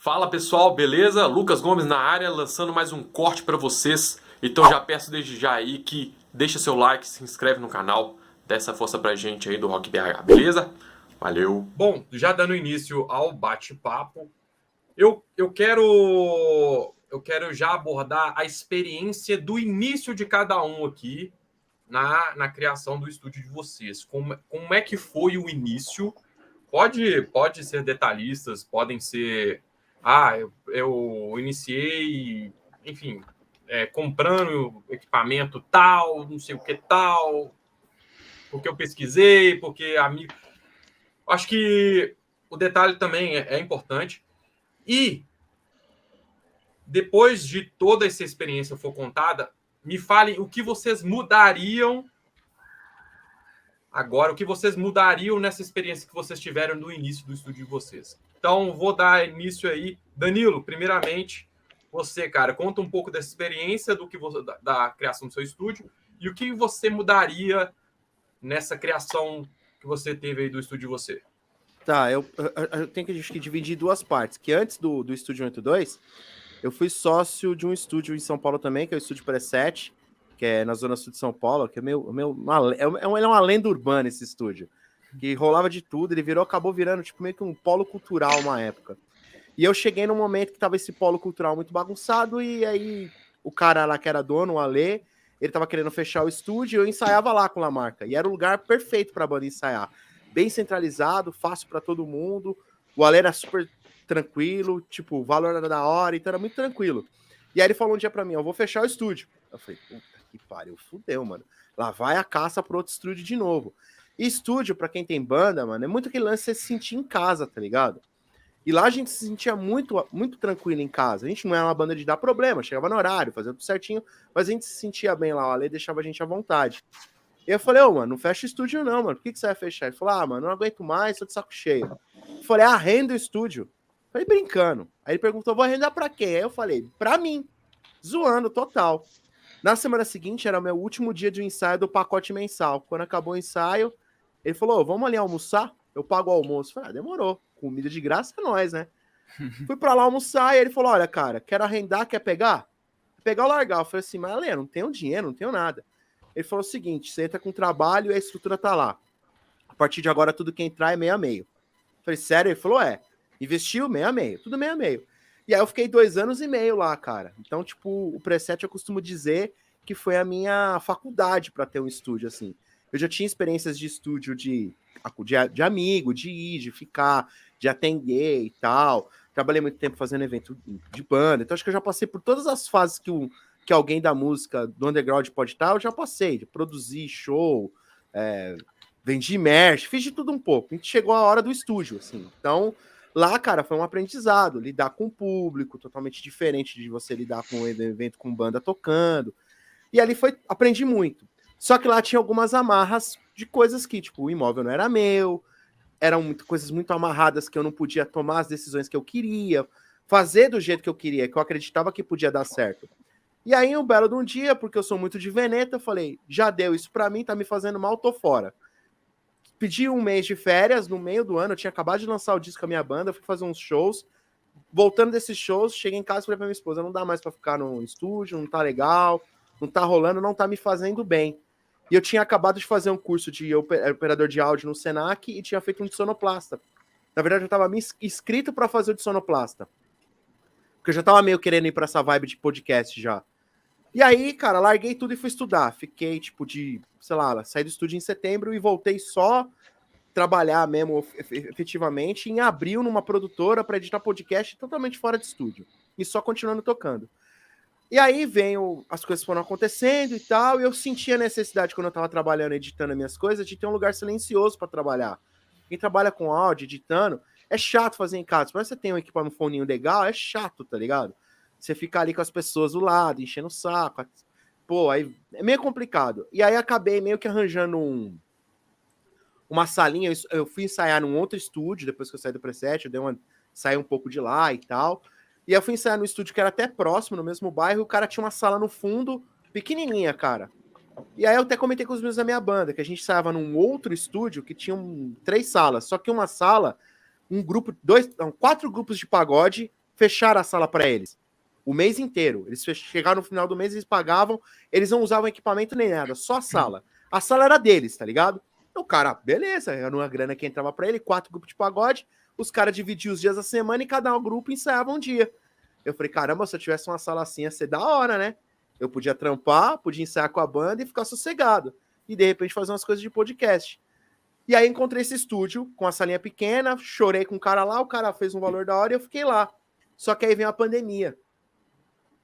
Fala pessoal, beleza? Lucas Gomes na área, lançando mais um corte para vocês. Então já peço desde já aí que deixa seu like, se inscreve no canal, dá essa força pra gente aí do Rock BH, beleza? Valeu! Bom, já dando início ao bate-papo, eu quero já abordar a experiência do início de cada um aqui na criação do estúdio de vocês. Como é que foi o início? Pode ser detalhistas, podem ser. Eu iniciei, enfim, comprando equipamento tal, não sei o que tal, porque eu pesquisei, porque amigo. Acho que o detalhe também é importante. E depois de toda essa experiência for contada, me falem o que vocês mudariam agora, o que vocês mudariam nessa experiência que vocês tiveram no início do estúdio de vocês. Então, vou dar início aí. Danilo, primeiramente, você, cara, conta um pouco dessa experiência da criação do seu estúdio e o que você mudaria nessa criação que você teve aí do estúdio de você. Tá, eu tenho que dividir em duas partes. Que antes do Estúdio 82, eu fui sócio de um estúdio em São Paulo também, que é o Estúdio Preset, que é na Zona Sul de São Paulo, que ele é uma lenda urbana esse estúdio. Que rolava de tudo, acabou virando tipo meio que um polo cultural uma época. E eu cheguei num momento que tava esse polo cultural muito bagunçado, e aí o cara lá que era dono, o Alê, ele tava querendo fechar o estúdio, eu ensaiava lá com a Lamarca. E era o lugar perfeito pra banda ensaiar. Bem centralizado, fácil pra todo mundo. O Alê era super tranquilo, tipo, o valor era da hora, então era muito tranquilo. E aí ele falou um dia pra mim, eu vou fechar o estúdio. Eu falei, puta que pariu, fudeu, mano. Lá vai a caça pro outro estúdio de novo. E estúdio, pra quem tem banda, mano, é muito aquele lance de você se sentir em casa, tá ligado? E lá a gente se sentia muito, muito tranquilo em casa. A gente não era uma banda de dar problema, chegava no horário, fazia tudo certinho, mas a gente se sentia bem lá, o Ale deixava a gente à vontade. E eu falei, mano, não fecha o estúdio não, mano. Por que você vai fechar? Ele falou, mano, não aguento mais, tô de saco cheio. Eu falei, arrenda o estúdio. Eu falei, brincando. Aí ele perguntou, vou arrendar pra quem? Aí eu falei, pra mim. Zoando, total. Na semana seguinte, era o meu último dia de ensaio do pacote mensal. Quando acabou o ensaio, ele falou, vamos ali almoçar? Eu pago o almoço. Eu falei, demorou. Comida de graça é nós, né? Fui pra lá almoçar e ele falou, olha, cara, quero arrendar, quer pegar? Pegar ou largar? Eu falei assim, mas Alê, não tenho dinheiro, não tenho nada. Ele falou o seguinte, você entra com trabalho e a estrutura tá lá. A partir de agora, tudo que entrar é meio a meio. Eu falei, sério? Ele falou, investiu meio a meio, tudo meio a meio. E aí eu fiquei 2 anos e meio lá, cara. Então, tipo, o Preset eu costumo dizer que foi a minha faculdade para ter um estúdio, assim. Eu já tinha experiências de estúdio de amigo, de ir, de ficar, de atender e tal. Trabalhei muito tempo fazendo evento de banda. Então, acho que eu já passei por todas as fases que alguém da música, do underground pode estar, eu já passei. De produzir show, vendi merch, fiz de tudo um pouco. A gente chegou a hora do estúdio, assim. Então, lá, cara, foi um aprendizado. Lidar com o público, totalmente diferente de você lidar com um evento com banda tocando. E ali aprendi muito. Só que lá tinha algumas amarras de coisas que, tipo, o imóvel não era meu, eram coisas muito amarradas que eu não podia tomar as decisões que eu queria, fazer do jeito que eu queria, que eu acreditava que podia dar certo. E aí, um belo de um dia, porque eu sou muito de veneta, eu falei, já deu isso pra mim, tá me fazendo mal, tô fora. Pedi 1 mês de férias no meio do ano, eu tinha acabado de lançar o disco com a minha banda, fui fazer uns shows. Voltando desses shows, cheguei em casa e falei pra minha esposa, não dá mais pra ficar no estúdio, não tá legal, não tá rolando, não tá me fazendo bem. E eu tinha acabado de fazer um curso de operador de áudio no Senac e tinha feito um de sonoplasta. Na verdade, eu tava me inscrito para fazer o de sonoplasta. Porque eu já tava meio querendo ir pra essa vibe de podcast já. E aí, cara, larguei tudo e fui estudar. Fiquei, tipo, saí do estúdio em setembro e voltei só trabalhar mesmo efetivamente em abril numa produtora para editar podcast totalmente fora de estúdio. E só continuando tocando. E aí as coisas foram acontecendo e tal, e eu senti a necessidade, quando eu tava trabalhando, editando as minhas coisas, de ter um lugar silencioso para trabalhar. Quem trabalha com áudio, editando, é chato fazer em casa. Mas você tem um equipamento, um foninho legal, é chato, tá ligado? Você fica ali com as pessoas do lado, enchendo o saco. Pô, aí é meio complicado. E aí acabei meio que arranjando uma salinha. Eu fui ensaiar num outro estúdio, depois que eu saí do Preset, saí um pouco de lá e tal. E eu fui ensaiar no estúdio que era até próximo, no mesmo bairro, e o cara tinha uma sala no fundo, pequenininha, cara. E aí eu até comentei com os meus da minha banda, que a gente ensaiava num outro estúdio que tinha 3 salas, só que uma sala, 4 grupos de pagode fecharam a sala para eles. O mês inteiro. Eles chegaram no final do mês, eles pagavam, eles não usavam equipamento nem nada, só a sala. A sala era deles, tá ligado? Então, o cara, beleza, era uma grana que entrava para ele, 4 grupos de pagode, os caras dividiam os dias da semana e cada um grupo ensaiava um dia. Eu falei, caramba, se eu tivesse uma sala assim ia ser da hora, né? Eu podia trampar, podia ensaiar com a banda e ficar sossegado. E de repente fazer umas coisas de podcast. E aí encontrei esse estúdio com a salinha pequena, chorei com o cara lá, o cara fez um valor da hora e eu fiquei lá. Só que aí veio a pandemia.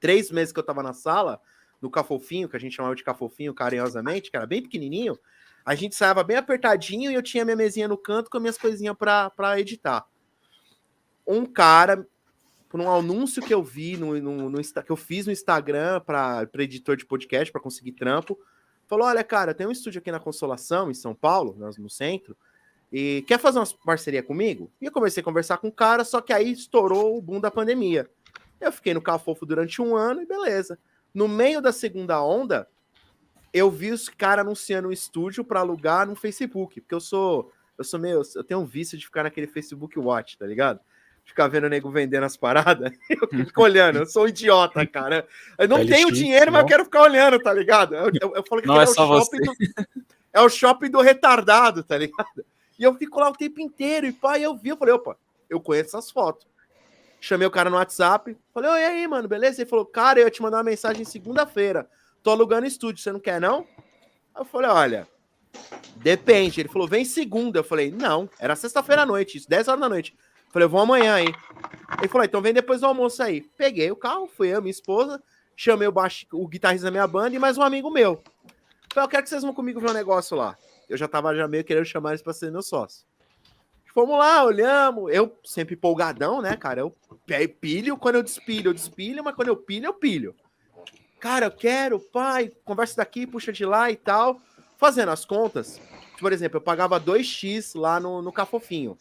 3 meses que eu tava na sala, no Cafofinho, que a gente chamava de Cafofinho carinhosamente, que era bem pequenininho, a gente ensaiava bem apertadinho e eu tinha minha mesinha no canto com minhas coisinhas pra editar. Um cara, por um anúncio que eu vi, que eu fiz no Instagram para editor de podcast, para conseguir trampo, falou, olha, cara, tem um estúdio aqui na Consolação, em São Paulo, no centro, e quer fazer uma parceria comigo? E eu comecei a conversar com o cara, só que aí estourou o boom da pandemia. Eu fiquei no Cafofo durante 1 ano e beleza. No meio da segunda onda, eu vi os caras anunciando um estúdio para alugar no Facebook, porque eu tenho um vício de ficar naquele Facebook Watch, tá ligado? Ficar vendo o nego vendendo as paradas, eu fico olhando, eu sou um idiota, cara. Eu não tenho dinheiro, mas eu quero ficar olhando, tá ligado? Eu falo que não é só você. É o shopping do retardado, tá ligado? E eu fico lá o tempo inteiro, e pá, eu falei, opa, eu conheço essas fotos. Chamei o cara no WhatsApp, falei, oi, aí, mano, beleza? Ele falou, cara, eu ia te mandar uma mensagem segunda-feira, tô alugando estúdio, você não quer, não? Aí eu falei, olha, depende. Ele falou, vem segunda. Eu falei, não, era sexta-feira à noite, isso, 10 horas da noite. Eu falei, eu vou amanhã aí. Ele falou, então vem depois do almoço aí. Peguei o carro, fui eu, minha esposa, chamei o guitarrista da minha banda e mais um amigo meu. Falei, eu quero que vocês vão comigo ver um negócio lá. Eu já tava meio querendo chamar eles pra ser meu sócio. Fomos lá, olhamos. Eu sempre empolgadão, né, cara? Eu pilho quando eu despilho, mas quando eu pilho. Cara, eu quero, pai, conversa daqui, puxa de lá e tal. Fazendo as contas, por exemplo, eu pagava 2x lá no Cafofinho.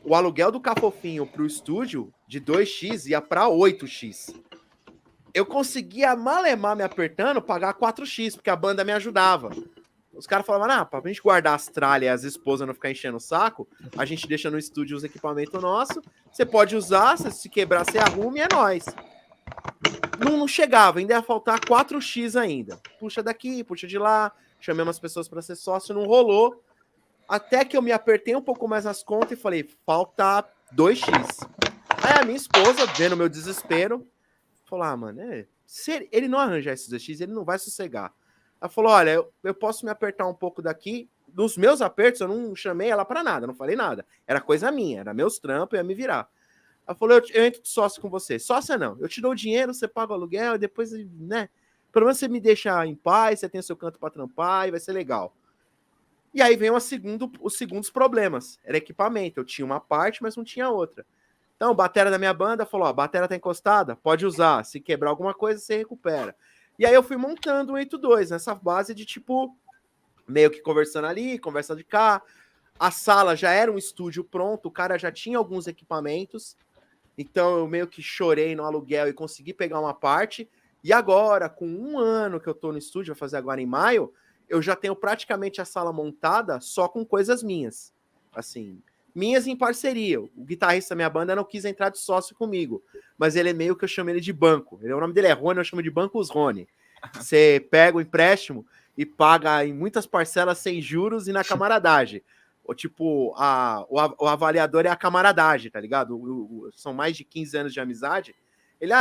O aluguel do Cafofinho pro estúdio de 2x ia pra 8x. Eu conseguia malemar me apertando, pagar 4x, porque a banda me ajudava. Os caras falavam, pra gente guardar as tralhas e as esposas não ficar enchendo o saco, a gente deixa no estúdio os equipamentos nossos, você pode usar, se quebrar, você arruma e é nóis. Não chegava, ainda ia faltar 4x ainda. Puxa daqui, puxa de lá, chamei umas pessoas para ser sócio, não rolou. Até que eu me apertei um pouco mais nas contas e falei, falta 2x. Aí a minha esposa, vendo meu desespero, falou, mano, se ele não arranjar esses 2x, ele não vai sossegar. Ela falou, olha, eu posso me apertar um pouco daqui. Nos meus apertos, eu não chamei ela para nada, não falei nada. Era coisa minha, era meus trampos, eu ia me virar. Ela falou, eu entro de sócio com você. Sócia não, eu te dou o dinheiro, você paga o aluguel, e depois, né, pelo menos você me deixa em paz, você tem o seu canto para trampar e vai ser legal. E aí vem os segundos problemas. Era equipamento, eu tinha uma parte, mas não tinha outra. Então, a batera da minha banda falou, a batera tá encostada, pode usar, se quebrar alguma coisa, você recupera. E aí eu fui montando o 8.2, nessa base de, tipo, meio que conversando ali, conversa de cá. A sala já era um estúdio pronto, o cara já tinha alguns equipamentos. Então eu meio que chorei no aluguel e consegui pegar uma parte. E agora, com 1 ano que eu tô no estúdio, vou fazer agora em maio, eu já tenho praticamente a sala montada só com coisas minhas. Assim, minhas em parceria. O guitarrista da minha banda não quis entrar de sócio comigo, mas ele é meio que eu chamo ele de banco. O nome dele é Rony, eu chamo de Bancos Rony. Você pega o empréstimo e paga em muitas parcelas sem juros e na camaradagem. Ou tipo, o avaliador é a camaradagem, tá ligado? São mais de 15 anos de amizade. Ele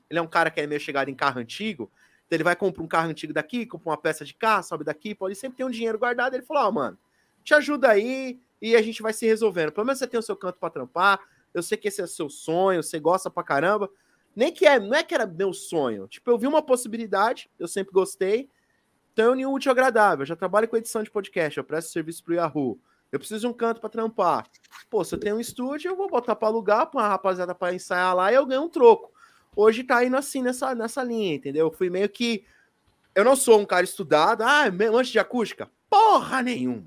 é um cara que é meio chegado em carro antigo, então ele vai comprar um carro antigo daqui, compra uma peça de carro, sobe daqui, pode sempre ter um dinheiro guardado. Ele falou, mano, te ajuda aí e a gente vai se resolvendo. Pelo menos você tem o seu canto pra trampar, eu sei que esse é o seu sonho, você gosta pra caramba. Não é que era meu sonho. Tipo, eu vi uma possibilidade, eu sempre gostei, então eu uni o útil ao agradável. Eu já trabalho com edição de podcast, eu presto serviço pro Yahoo. Eu preciso de um canto pra trampar. Pô, se eu tenho um estúdio, eu vou botar pra alugar pra uma rapaziada pra ensaiar lá e eu ganho um troco. Hoje tá indo assim nessa linha, entendeu? Eu fui meio que... Eu não sou um cara estudado. Mancha de acústica? Porra nenhuma.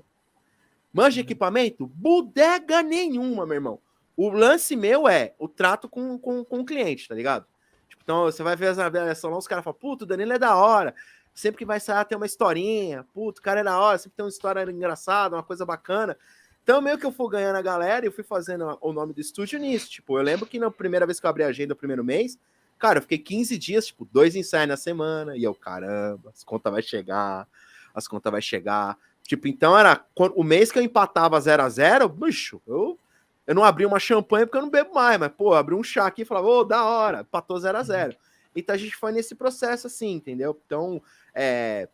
Manja de equipamento? Bodega nenhuma, meu irmão. O lance meu é o trato com o cliente, tá ligado? Tipo, então, você vai ver as avaliações lá, os caras falam, puto, o Danilo é da hora. Sempre que vai sair tem uma historinha. Puto, o cara é da hora, sempre tem uma história engraçada, uma coisa bacana. Então, meio que eu fui ganhando a galera e eu fui fazendo o nome do estúdio nisso. Tipo, eu lembro que na primeira vez que eu abri a agenda, o primeiro mês, cara, eu fiquei 15 dias, tipo, 2 ensaios na semana. E eu, caramba, as contas vai chegar, as contas vai chegar. Tipo, então era o mês que eu empatava 0-0, bicho, eu não abri uma champanhe porque eu não bebo mais, mas, pô, abri um chá aqui e falava, ô, da hora, empatou 0-0. Então a gente foi nesse processo assim, entendeu? Então, é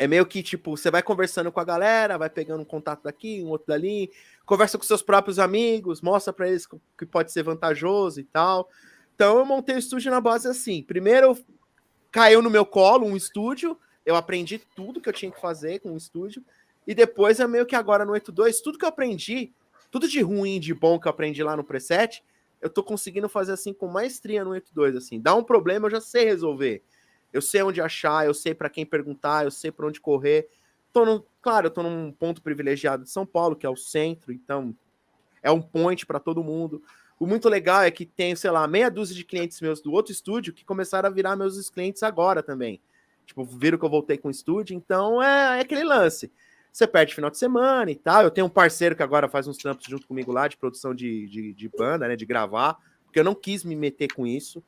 meio que, tipo, você vai conversando com a galera, vai pegando um contato daqui, um outro dali, conversa com seus próprios amigos, mostra para eles que pode ser vantajoso e tal. Então eu montei o estúdio na base assim. Primeiro caiu no meu colo um estúdio, eu aprendi tudo que eu tinha que fazer com o estúdio, e depois é meio que agora no 82, tudo que eu aprendi, tudo de ruim, de bom que eu aprendi lá no preset, eu tô conseguindo fazer assim com maestria no 82, assim. Dá um problema, eu já sei resolver. Eu sei onde achar, eu sei para quem perguntar, eu sei para onde correr. Claro, eu tô num ponto privilegiado de São Paulo, que é o centro, então é um point para todo mundo. O muito legal é que tem, sei lá, meia dúzia de clientes meus do outro estúdio que começaram a virar meus clientes agora também. Tipo, viram que eu voltei com o estúdio, então é aquele lance. Você perde final de semana e tal. Eu tenho um parceiro que agora faz uns trampos junto comigo lá de produção de banda, né? De gravar, porque eu não quis me meter com isso.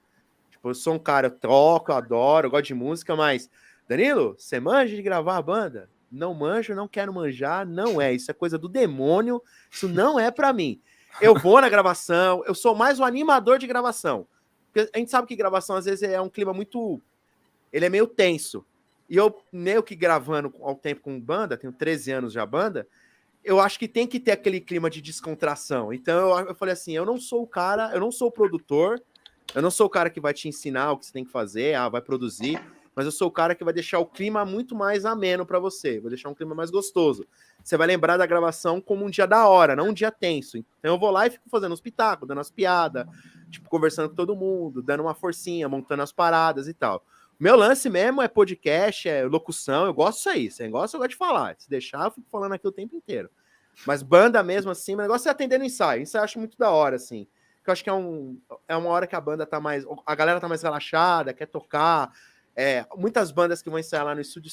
Tipo, eu sou um cara, eu toco, eu adoro, eu gosto de música, mas, Danilo, você manja de gravar a banda? Não manjo, não quero manjar, não é. Isso é coisa do demônio, isso não é para mim. Eu vou na gravação, eu sou mais o animador de gravação. Porque a gente sabe que gravação, às vezes, é um clima muito... Ele é meio tenso. E eu, meio que gravando ao tempo com banda, tenho 13 anos já banda, eu acho que tem que ter aquele clima de descontração. Então, eu falei assim, eu não sou o cara, eu não sou o produtor, eu não sou o cara que vai te ensinar o que você tem que fazer, vai produzir, mas eu sou o cara que vai deixar o clima muito mais ameno para você, vai deixar um clima mais gostoso. Você vai lembrar da gravação como um dia da hora, não um dia tenso. Então eu vou lá e fico fazendo uns pitacos, dando as piadas, tipo, conversando com todo mundo, dando uma forcinha, montando as paradas e tal. Meu lance mesmo é podcast, é locução, eu gosto disso aí. Esse negócio eu gosto de falar. Se deixar, eu fico falando aqui o tempo inteiro. Mas banda mesmo assim, o negócio é atendendo ensaio. Isso eu acho muito da hora, assim. Que eu acho que é uma hora que a banda tá mais. A galera tá mais relaxada, quer tocar. Muitas bandas que vão ensaiar lá no estúdio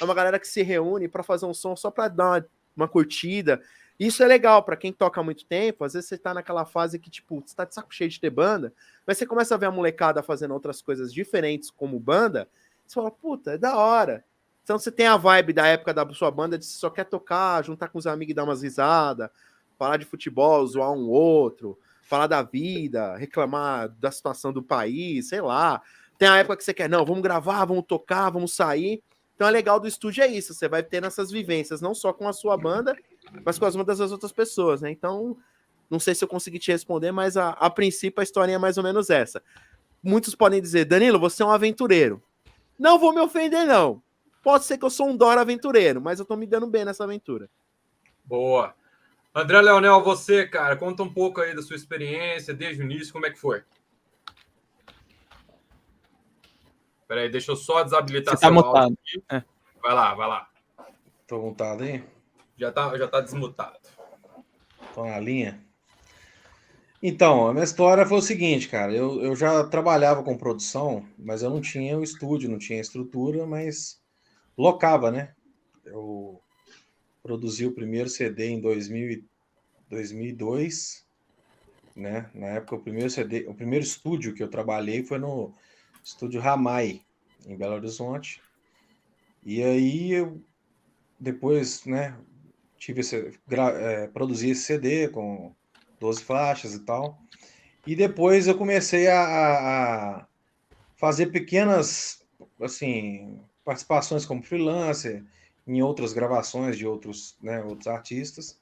é uma galera que se reúne para fazer um som só para dar uma curtida. Isso é legal para quem toca há muito tempo. Às vezes você tá naquela fase que, tipo, você tá de saco cheio de ter banda, mas você começa a ver a molecada fazendo outras coisas diferentes como banda, você fala, puta, é da hora. Então você tem a vibe da época da sua banda de você só quer tocar, juntar com os amigos e dar umas risadas, falar de futebol, zoar um outro, falar da vida, reclamar da situação do país, sei lá. Tem a época que você quer, não, vamos gravar, vamos tocar, vamos sair. Então é legal do estúdio é isso, você vai ter essas vivências, não só com a sua banda, mas com as bandas das outras pessoas, né? Então, não sei se eu consegui te responder, mas a princípio a historinha é mais ou menos essa. Muitos podem dizer, Danilo, você é um aventureiro. Não vou me ofender, não. Pode ser que eu sou um Dora aventureiro, mas eu tô me dando bem nessa aventura. Boa. André Leonel, você, cara, conta um pouco aí da sua experiência desde o início, como é que foi? Peraí, deixa eu só desabilitar Você tá seu mutado. áudio aqui. Vai lá. Tô mutado aí? Já tá desmutado. Tô na linha. Então, a minha história foi o seguinte, cara. Eu já trabalhava com produção, mas eu não tinha o estúdio, não tinha estrutura, mas locava, né? Eu produzi o primeiro CD em 2002, né? Na época, o primeiro estúdio que eu trabalhei foi no estúdio Ramai, em Belo Horizonte. E aí, depois, né, produzi esse CD com 12 faixas e tal. E depois eu comecei a fazer pequenas, assim, participações como freelancer em outras gravações de outros artistas.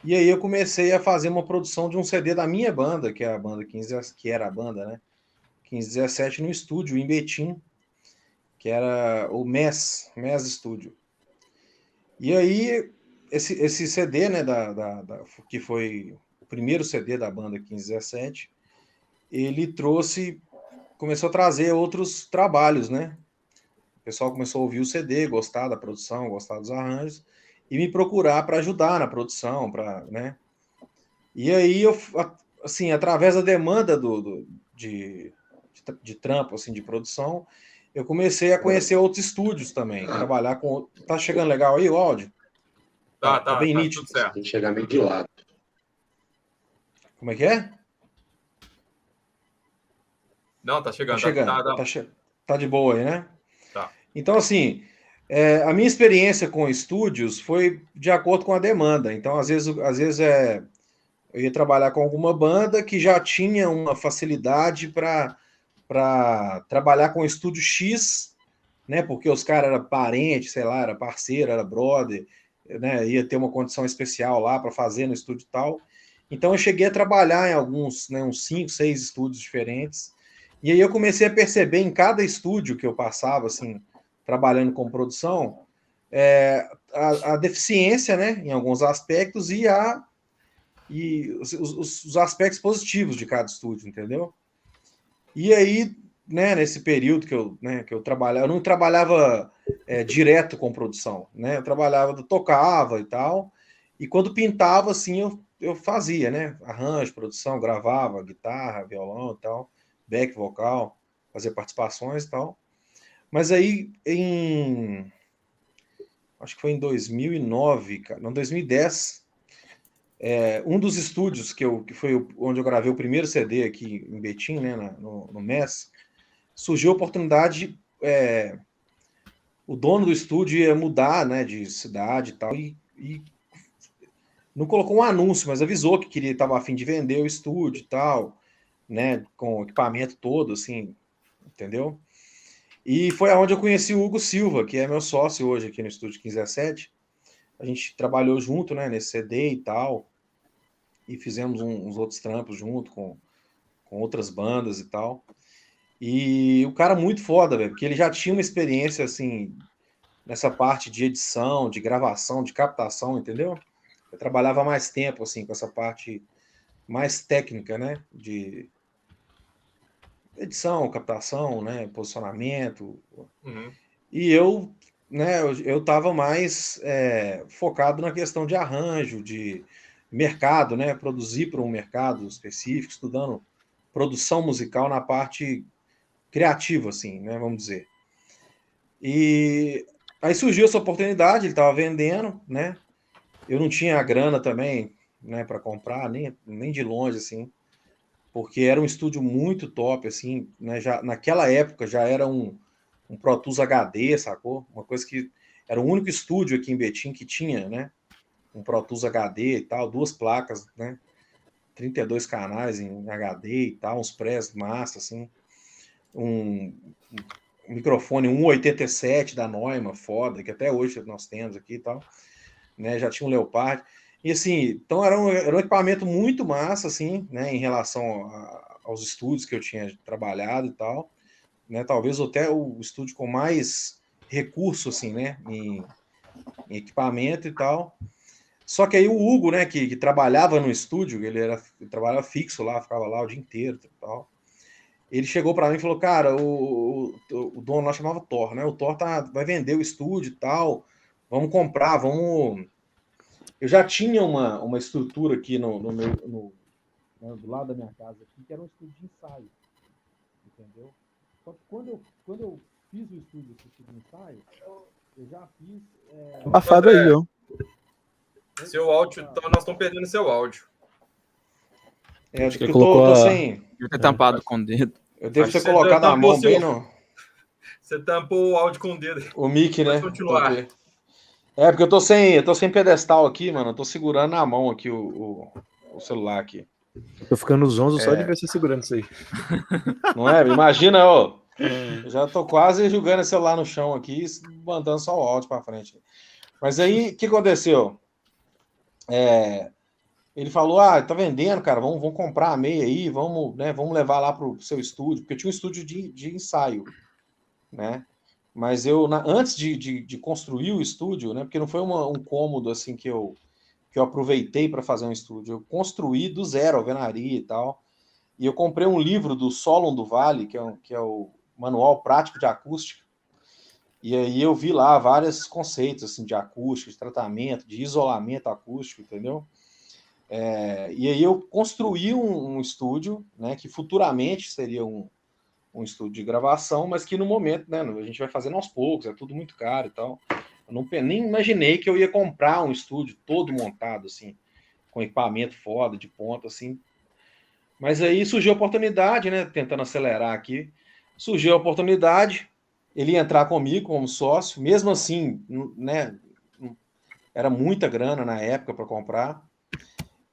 E aí eu comecei a fazer uma produção de um CD da minha banda, que é a banda 15, que era a banda, né? 1517 no estúdio em Betim, que era o MES Studio. E aí esse CD, né, que foi o primeiro CD da banda 1517, ele começou a trazer outros trabalhos, né? O pessoal começou a ouvir o CD, gostar da produção, gostar dos arranjos, e me procurar para ajudar na produção, né? E aí eu, assim, através da demanda de trampo, assim, de produção, eu comecei a conhecer outros estúdios também, trabalhar com... Tá chegando legal aí o áudio? Tá bem tá nítido. tudo certo. Tem que chegar meio de lado. Como é que é? Não, tá Tá chegando. chegando. Tá de boa aí, né? Tá. Então, assim, a minha experiência com estúdios foi de acordo com a demanda. Então, às vezes eu ia trabalhar com alguma banda que já tinha uma facilidade para trabalhar com o estúdio X, né? Porque os caras eram parentes, sei lá, era parceiro, era brother, né? Ia ter uma condição especial lá para fazer no estúdio tal. Então eu cheguei a trabalhar em alguns, né, uns 5, 6 estúdios diferentes. E aí eu comecei a perceber em cada estúdio que eu passava, assim, trabalhando com produção, a deficiência, né, em alguns aspectos e os aspectos positivos de cada estúdio, entendeu? E aí, né, nesse período que eu trabalhava, eu não trabalhava direto com produção, né? Eu trabalhava, tocava e tal, e quando pintava, assim, eu fazia, né? Arranjo, produção, gravava, guitarra, violão e tal, back vocal, fazia participações e tal. Mas aí, acho que foi em 2009, cara, não, 2010, um dos estúdios que foi onde eu gravei o primeiro CD aqui em Betim, né, no MES, surgiu a oportunidade, o dono do estúdio ia mudar, né, de cidade e tal, e não colocou um anúncio, mas avisou que estava a fim de vender o estúdio e tal, né, com o equipamento todo, assim, entendeu? E foi aonde eu conheci o Hugo Silva, que é meu sócio hoje aqui no Estúdio 1517. A gente trabalhou junto, né, nesse CD e tal, e fizemos uns outros trampos junto com outras bandas e tal. E o cara muito foda, velho, porque ele já tinha uma experiência, assim, nessa parte de edição, de gravação, de captação, entendeu? Eu trabalhava mais tempo, assim, com essa parte mais técnica, né? De edição, captação, né? Posicionamento. Uhum. E eu, né, eu tava mais focado na questão de arranjo, de mercado, né? Produzir para um mercado específico, estudando produção musical na parte criativa, assim, né? Vamos dizer. E aí surgiu essa oportunidade, ele estava vendendo, né? Eu não tinha a grana também, né, para comprar, nem de longe, assim, porque era um estúdio muito top, assim, né? Já, naquela época já era um Pro Tools HD, sacou? Uma coisa que era o único estúdio aqui em Betim que tinha, né? Um Pro Tools HD e tal, 2 placas, né? 32 canais em HD e tal, uns prés massa, assim. Um microfone 1,87 da Neumann, foda, que até hoje nós temos aqui e tal, né? Já tinha um Leopard. E assim, então era um equipamento muito massa, assim, né? Em relação aos estúdios que eu tinha trabalhado e tal, né? Talvez até o estúdio com mais recurso, assim, né? Em equipamento e tal. Só que aí o Hugo, né? Que trabalhava no estúdio, ele trabalhava fixo lá, ficava lá o dia inteiro e tal. Ele chegou para mim e falou, cara, o dono lá chamava Thor, né? O Thor vai vender o estúdio e tal, vamos comprar, vamos... Eu já tinha uma estrutura aqui né, do lado da minha casa, aqui, que era um estúdio de ensaio, entendeu? Só que quando eu fiz o estúdio de ensaio, eu já fiz... Abafado aí, ó. Seu áudio, nós estamos perdendo seu áudio. Acho que ele eu colocou tô sem... Deve ter tampado com o dedo. Eu devo Acho ter que você colocado a tampou mão bem no... Você tampou o áudio com o dedo. O mic, né? Pode continuar. Tampei. Porque eu tô sem pedestal aqui, mano. Eu tô segurando na mão aqui o celular aqui. Tô ficando zonzo só de ver você segurando isso aí. Não é? Imagina, ó. Eu já tô quase jogando o celular no chão aqui, mandando só o áudio pra frente. Mas aí, o que aconteceu? Ele falou, tá vendendo, cara, vamos comprar a meia aí, vamos levar lá pro seu estúdio, porque eu tinha um estúdio de ensaio, né? Mas antes de construir o estúdio, né? Porque não foi um cômodo assim que eu aproveitei para fazer um estúdio, eu construí do zero a alvenaria e tal. E eu comprei um livro do Solon do Vale, que é o Manual Prático de Acústica. E aí eu vi lá vários conceitos assim, de acústica, de tratamento, de isolamento acústico, entendeu? E aí eu construí um estúdio, né, que futuramente seria um estúdio de gravação, mas que no momento, né, a gente vai fazendo aos poucos, é tudo muito caro e tal. nem imaginei que eu ia comprar um estúdio todo montado, assim, com equipamento foda, de ponta, assim. Mas aí surgiu a oportunidade, né? Tentando acelerar aqui. Surgiu a oportunidade, ele ia entrar comigo como sócio, mesmo assim, né? Era muita grana na época para comprar.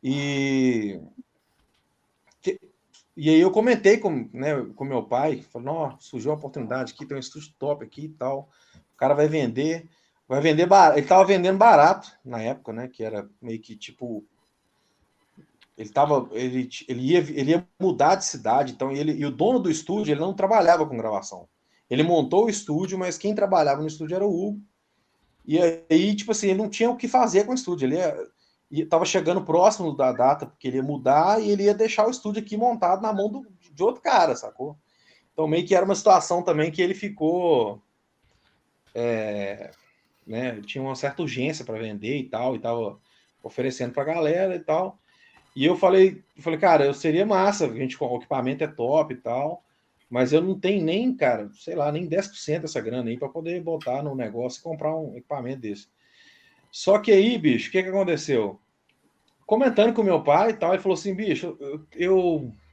E aí eu comentei com meu pai, falei, não, surgiu uma oportunidade aqui, tem um estúdio top aqui e tal. O cara vai vender barato. Ele estava vendendo barato na época, né? Que era meio que tipo. Ele ia mudar de cidade, então e o dono do estúdio ele não trabalhava com gravação. Ele montou o estúdio, mas quem trabalhava no estúdio era o Hugo. E aí, tipo assim, ele não tinha o que fazer com o estúdio. Ele estava chegando próximo da data, porque ele ia mudar e ele ia deixar o estúdio aqui montado na mão de outro cara, sacou? Então, meio que era uma situação também que ele ficou. Né, ele tinha uma certa urgência para vender e tal, e estava oferecendo para a galera e tal. E eu falei, cara, eu seria massa, o equipamento é top e tal, mas eu não tenho nem, cara, sei lá, nem 10% dessa grana aí para poder botar no negócio e comprar um equipamento desse. Só que aí, bicho, o que aconteceu? Comentando com meu pai e tal, ele falou assim, bicho,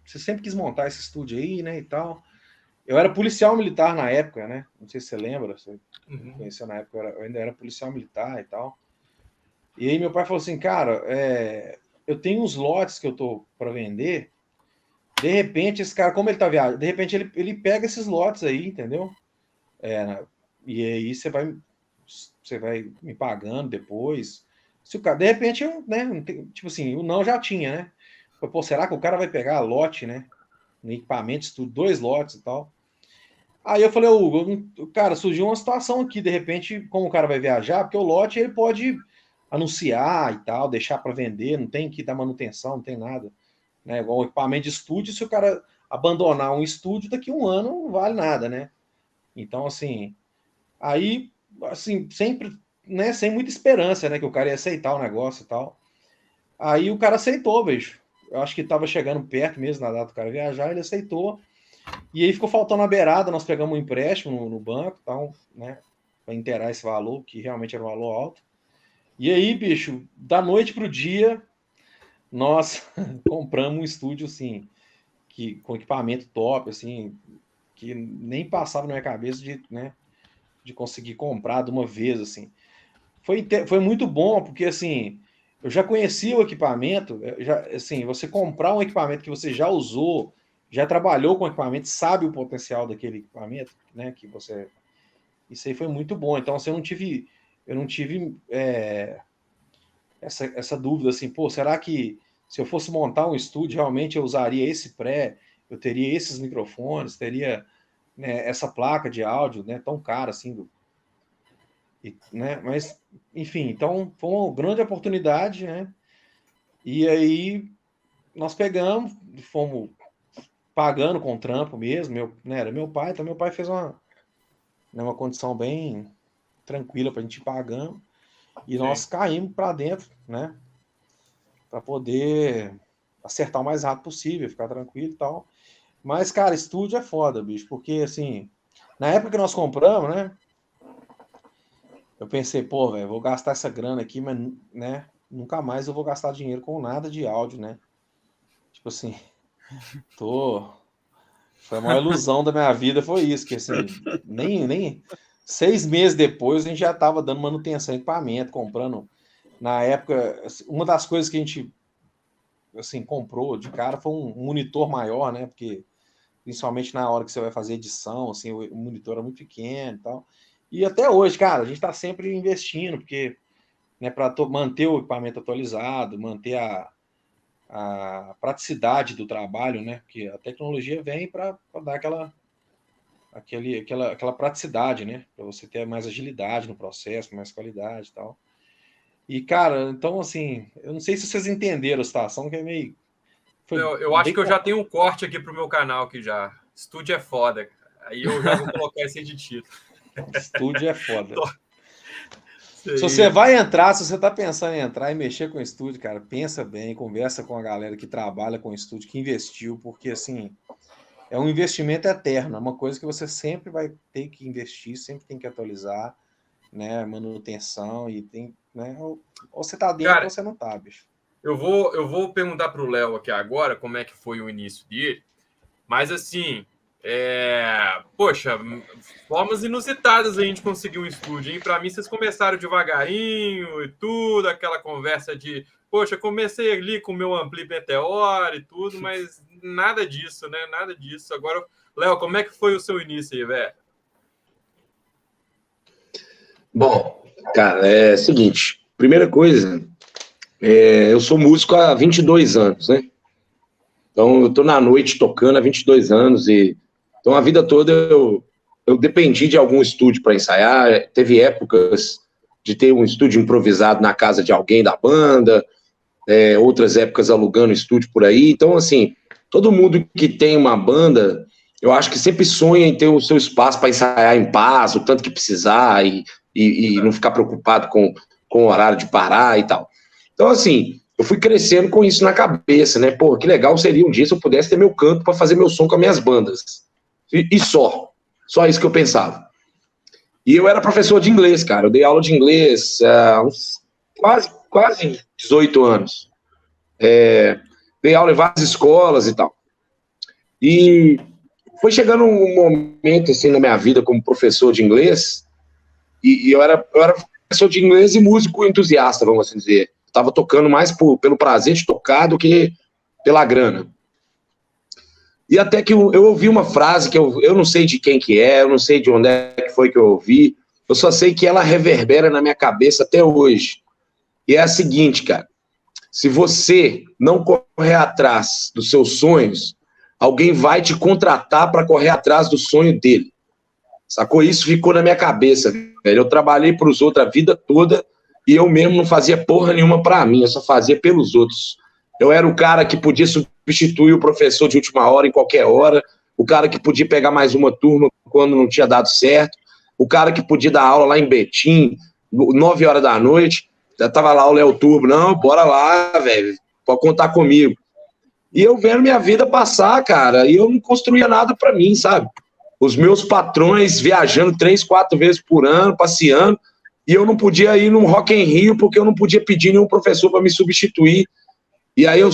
você sempre quis montar esse estúdio aí, né, e tal. Eu era policial militar na época, né? Não sei se você lembra, você conheceu na época, eu ainda era policial militar e tal. E aí meu pai falou assim, cara, eu tenho uns lotes que eu tô para vender. De repente, esse cara, como ele tá viajando, de repente ele pega esses lotes aí, entendeu? E aí você vai me pagando depois. Se o cara, de repente, né? Tipo assim, o não já tinha, né? Pô, será que o cara vai pegar lote, né? No equipamento, tudo, 2 lotes e tal. Aí eu falei, Hugo, cara, surgiu uma situação aqui, de repente, como o cara vai viajar, porque o lote ele pode anunciar e tal, deixar para vender, não tem que dar manutenção, não tem nada. Né? Igual o equipamento de estúdio, se o cara abandonar um estúdio, daqui a um ano não vale nada, né? Então, assim, aí, assim, sempre, né, sem muita esperança, né, que o cara ia aceitar o negócio e tal. Aí o cara aceitou, vejo. Eu acho que estava chegando perto mesmo na data do cara viajar, ele aceitou. E aí ficou faltando a beirada, nós pegamos um empréstimo no banco, tal, né, para inteirar esse valor, que realmente era um valor alto. E aí, bicho, da noite pro dia, nós compramos um estúdio, assim, com equipamento top, assim, que nem passava na minha cabeça né, de conseguir comprar de uma vez, assim. Foi muito bom, porque, assim, eu já conhecia o equipamento, assim, você comprar um equipamento que você já usou, já trabalhou com o equipamento, sabe o potencial daquele equipamento, né, que você... Isso aí foi muito bom. Então, assim, eu não tive essa dúvida, assim, pô, será que se eu fosse montar um estúdio, realmente eu usaria esse pré, eu teria esses microfones, teria, né, essa placa de áudio, né, tão cara assim, né, mas, enfim, então foi uma grande oportunidade, né, e aí nós pegamos, fomos pagando com trampo mesmo, né, era meu pai, então meu pai fez uma condição bem tranquila para a gente ir pagando, e nós caímos para dentro, né, para poder acertar o mais rápido possível, ficar tranquilo e tal. Mas, cara, estúdio é foda, bicho, porque, assim, na época que nós compramos, né, eu pensei, pô, velho, vou gastar essa grana aqui, mas, né, nunca mais eu vou gastar dinheiro com nada de áudio, né? Tipo assim, foi a maior ilusão da minha vida, foi isso, que, assim, nem 6 meses depois a gente já tava dando manutenção em equipamento, comprando. Na época, uma das coisas que a gente, assim, comprou de cara foi um monitor maior, né? Porque principalmente na hora que você vai fazer edição, assim, o monitor é muito pequeno e tal. E até hoje, cara, a gente está sempre investindo, porque, né, para manter o equipamento atualizado, manter a praticidade do trabalho, né? Porque a tecnologia vem para dar aquela praticidade, né? Para você ter mais agilidade no processo, mais qualidade e tal. E, cara, então, assim, eu não sei se vocês entenderam a situação, que é meio. Eu acho que eu já tenho um corte aqui pro meu canal aqui já. Estúdio é foda. Aí eu já vou colocar esse aí de título. Estúdio é foda. Se você vai entrar, se você tá pensando em entrar e mexer com estúdio, cara, pensa bem, conversa com a galera que trabalha com estúdio, que investiu, porque, assim, é um investimento eterno, é uma coisa que você sempre vai ter que investir, sempre tem que atualizar. né, manutenção e tem, né, ou você tá dentro, Cara, ou você não tá, bicho. Eu vou perguntar para o Léo aqui agora como é que foi o início dele, mas assim, poxa, formas inusitadas a gente conseguir um estúdio, hein? Para mim, vocês começaram devagarinho e tudo, aquela conversa de, poxa, comecei ali com o meu ampli Meteor e tudo, mas nada disso, né? Nada disso. Agora, Léo, como é que foi o seu início aí, velho? Bom, cara, é o seguinte, primeira coisa, eu sou músico há 22 anos, né? Então, eu tô na noite tocando há 22 anos e então a vida toda eu dependi de algum estúdio para ensaiar. Teve épocas de ter um estúdio improvisado na casa de alguém da banda, outras épocas alugando estúdio por aí. Então, assim, todo mundo que tem uma banda, eu acho que sempre sonha em ter o seu espaço para ensaiar em paz, o tanto que precisar e não ficar preocupado com o horário de parar e tal. Então, assim, eu fui crescendo com isso na cabeça, né? Pô, que legal seria um dia se eu pudesse ter meu canto para fazer meu som com as minhas bandas. E só isso que eu pensava. E eu era professor de inglês, cara. Eu dei aula de inglês há uns quase 18 anos. Dei aula em várias escolas e tal. E foi chegando um momento, assim, na minha vida como professor de inglês, e eu era professor de inglês e músico entusiasta, vamos assim dizer. Estava tocando mais pelo prazer de tocar do que pela grana. E até que eu ouvi uma frase que eu não sei de quem que é, eu não sei de onde é que foi que eu ouvi, eu só sei que ela reverbera na minha cabeça até hoje. E é a seguinte, cara, se você não correr atrás dos seus sonhos, alguém vai te contratar para correr atrás do sonho dele. Sacou? Isso ficou na minha cabeça, velho. Eu trabalhei para os outros a vida toda e eu mesmo não fazia porra nenhuma para mim, eu só fazia pelos outros. Eu era o cara que podia substituir o professor de última hora em qualquer hora, o cara que podia pegar mais uma turma quando não tinha dado certo, o cara que podia dar aula lá em Betim, 9 horas da noite, já tava lá o Léo Turbo, não, bora lá, velho, pode contar comigo. E eu vendo minha vida passar, cara, e eu não construía nada para mim, sabe? Os meus patrões viajando 3, 4 vezes por ano, passeando, e eu não podia ir num Rock in Rio porque eu não podia pedir nenhum professor para me substituir. E aí eu